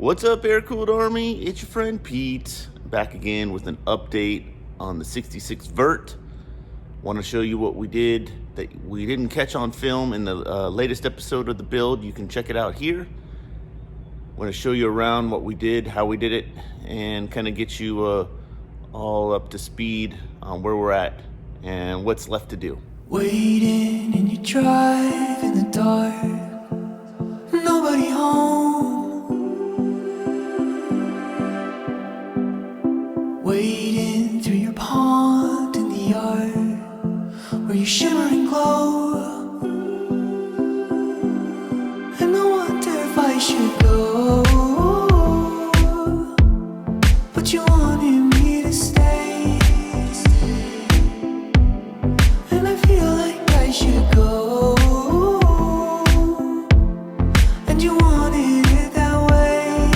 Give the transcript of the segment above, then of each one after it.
What's up, Airkewld Army? It's your friend Pete, back again with an update on the 66 Vert. Want to show you what we did that we didn't catch on film in the latest episode of the build. You can check it out here. Want to show you around what we did, how we did it, and kind of get you all up to speed on where we're at and what's left to do. Waiting and you drive in the dark, nobody home. Wading through your pond in the yard where you shimmer and glow. And I wonder if I should go, but you wanted me to stay. And I feel like I should go, and you wanted it that way.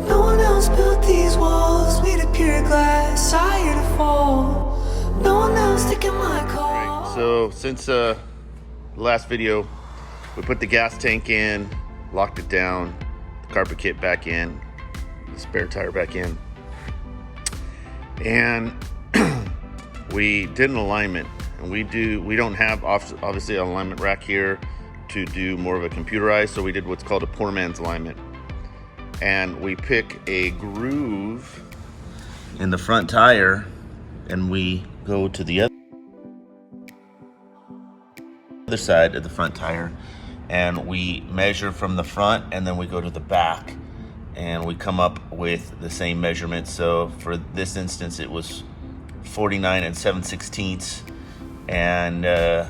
No one else built these walls made of pure glass, higher to fall. No one else taking my call. So since the last video, we put the gas tank in, locked it down, the carpet kit back in, the spare tire back in, and we did an alignment. And we don't have obviously an alignment rack here to do more of a computerized, so we did what's called a poor man's alignment. And we pick a groove in the front tire and we go to the other side of the front tire and we measure from the front, and then we go to the back and we come up with the same measurements. So for this instance, it was 49 and 7/16, and it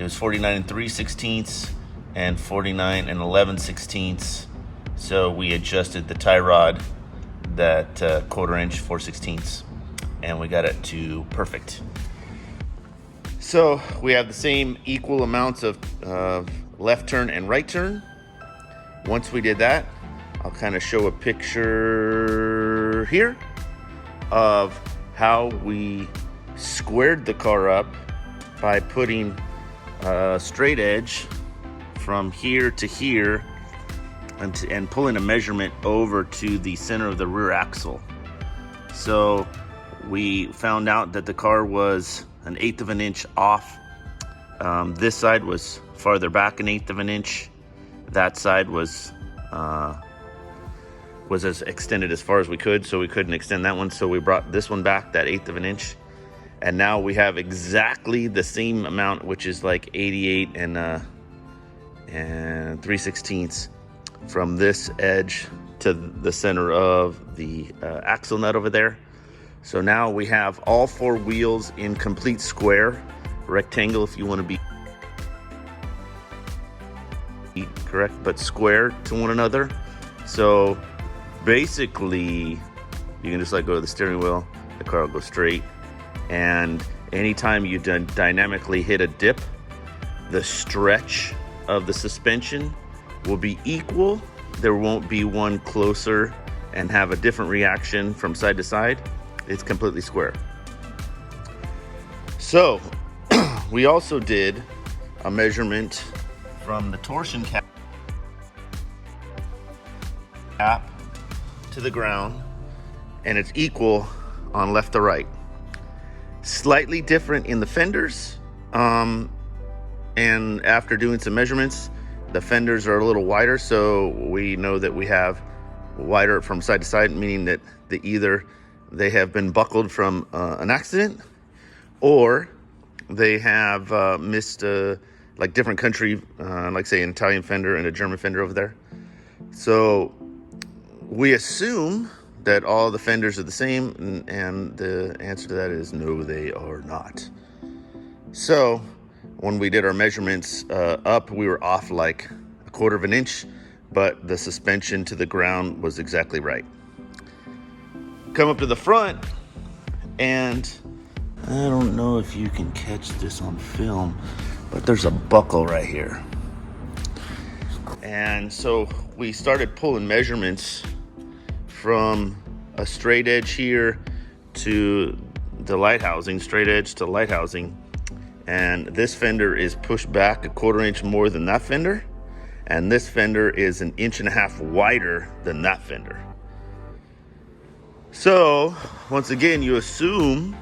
was 49 and 3/16 and 49 and 11/16. So we adjusted the tie rod, that 1/4 inch 4/16, and we got it to perfect. So we have the same equal amounts of left turn and right turn. Once we did that, I'll kind of show a picture here of how we squared the car up by putting a straight edge from here to here and pulling a measurement over to the center of the rear axle. So we found out that the car was 1/8 of an inch off. This side was farther back 1/8 of an inch. That side was as extended as far as we could, so we couldn't extend that one. So we brought this one back that 1/8 of an inch, and now we have exactly the same amount, which is like 88 and 3/16 from this edge to the center of the axle nut over there. So now we have all 4 wheels in complete square, rectangle if you want to be correct, but square to one another. So basically you can just like go to the steering wheel, the car will go straight, and anytime you dynamically hit a dip, the stretch of the suspension will be equal. There won't be one closer and have a different reaction from side to side. It's completely square. So we also did a measurement from the torsion cap to the ground, and it's equal on left to right. Slightly different in the fenders, and after doing some measurements, the fenders are a little wider, so we know that we have wider from side to side, meaning that they have been buckled from an accident, or they have missed like different country, like say an Italian fender and a German fender over there. So we assume that all the fenders are the same, and the answer to that is no, they are not. So when we did our measurements up, we were off like 1/4 of an inch, but the suspension to the ground was exactly right. Come up to the front, and I don't know if you can catch this on film, but there's a buckle right here. And so we started pulling measurements from a straight edge here to the light housing, straight edge to light housing, and this fender is pushed back 1/4 inch more than that fender. and this fender is 1.5 inches wider than that fender. So once again, you assume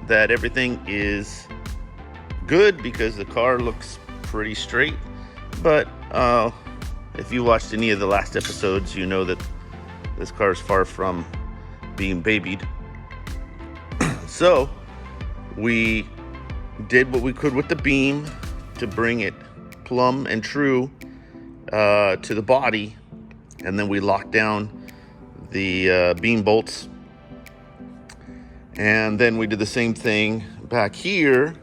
that everything is good because the car looks pretty straight, but if you watched any of the last episodes, you know that this car is far from being babied. So we did what we could with the beam to bring it plumb and true to the body, and then we locked down the beam bolts, and then we did the same thing back here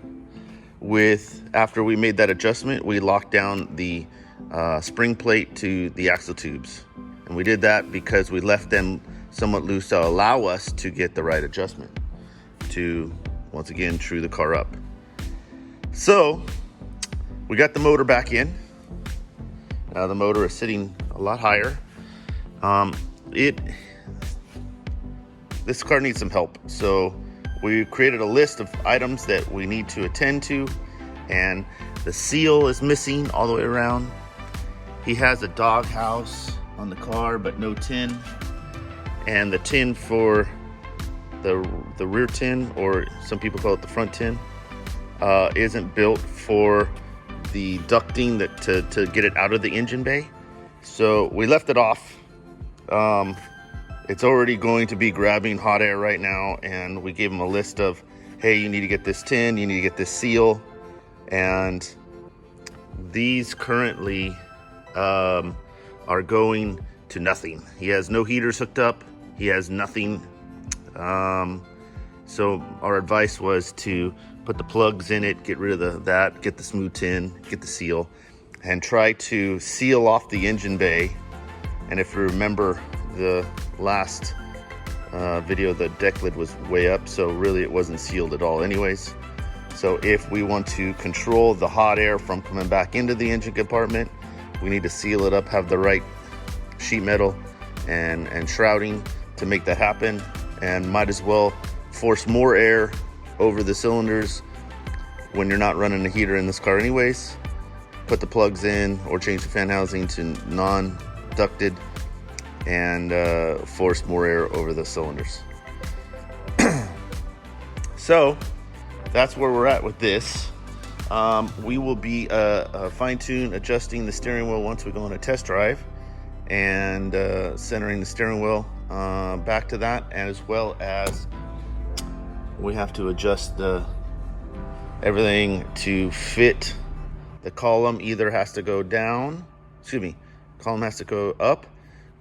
after we made that adjustment, we locked down the spring plate to the axle tubes, and we did that because we left them somewhat loose to allow us to get the right adjustment to once again true the car up. So we got the motor back in. Now the motor is sitting a lot higher. This car needs some help, so we created a list of items that we need to attend to, and the seal is missing all the way around. He has a dog house on the car but no tin, and the tin for the rear tin, or some people call it the front tin, isn't built for the ducting to get it out of the engine bay. So we left it off. It's already going to be grabbing hot air right now, and we gave him a list of, hey, you need to get this tin, you need to get this seal, and these currently are going to nothing. He has no heaters hooked up, he has nothing. So our advice was to put the plugs in it, get rid of that, get the smooth tin, get the seal, and try to seal off the engine bay. And if you remember the last video, the deck lid was way up, so really it wasn't sealed at all anyways. So if we want to control the hot air from coming back into the engine compartment, we need to seal it up, have the right sheet metal and shrouding to make that happen, and might as well force more air over the cylinders when you're not running a heater in this car anyways. Put the plugs in or change the fan housing to non-ducted, and force more air over the cylinders. So that's where we're at with this. We will be fine-tune adjusting the steering wheel once we go on a test drive, and centering the steering wheel back to that, as well as we have to adjust everything to fit. The column either has to go down, column has to go up,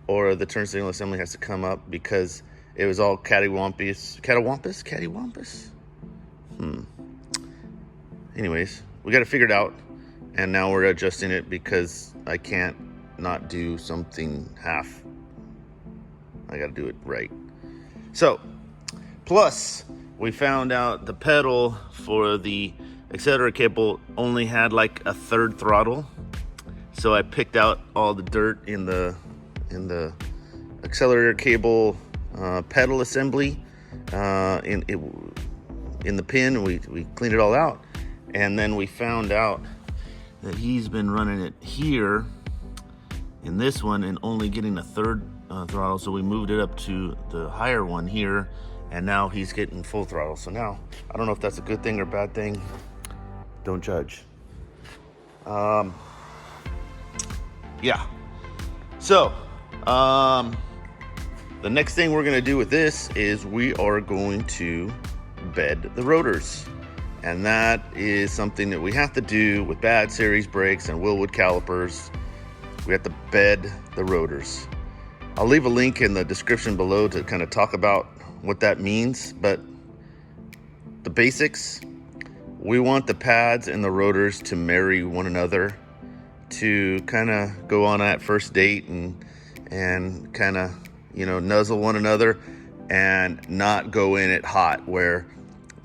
or the turn signal assembly has to come up, because it was all cattywampus. Anyways, we got to figure it out, and now we're adjusting it because I can't not do something half. I got to do it right. So, plus we found out the pedal for the accelerator cable only had like a third throttle. So I picked out all the dirt in the accelerator cable pedal assembly in the pin, and we cleaned it all out. And then we found out that he's been running it here in this one and only getting a third throttle, so we moved it up to the higher one here, and now he's getting full throttle. So now I don't know if that's a good thing or bad thing. Don't judge. Yeah. So the next thing we're gonna do with this is we are going to bed the rotors. And that is something that we have to do with bad series brakes and Willwood calipers. We have to bed the rotors. I'll leave a link in the description below to kind of talk about what that means, but the basics: we want the pads and the rotors to marry one another, to kind of go on that first date and kind of, nuzzle one another, and not go in it hot where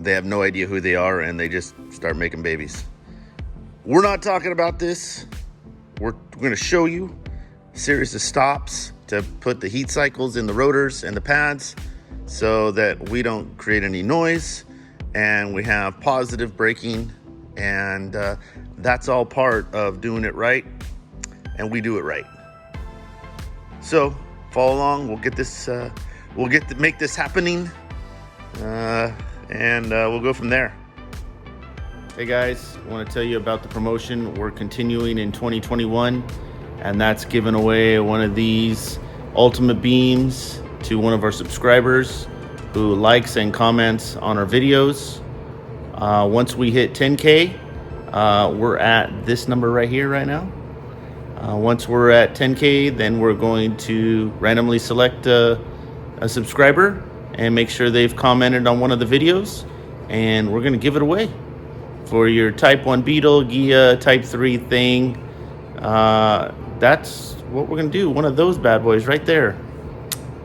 they have no idea who they are and they just start making babies. We're not talking about this. We're going to show you a series of stops to put the heat cycles in the rotors and the pads so that we don't create any noise, and we have positive braking, and that's all part of doing it right. and we do it right. So follow along. We'll get this. We'll get to make this happening, and we'll go from there. Hey guys, I want to tell you about the promotion we're continuing in 2021, and that's giving away one of these ultimate beams to one of our subscribers who likes and comments on our videos. Once we hit 10K, we're at this number right here right now. Once we're at 10K, then we're going to randomly select a subscriber and make sure they've commented on one of the videos, and we're going to give it away for your Type 1 Beetle, Gia, Type 3 thing. That's what we're going to do, one of those bad boys right there.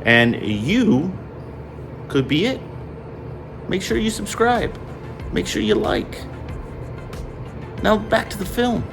And you could be it. Make sure you subscribe. Make sure you like. Now back to the film.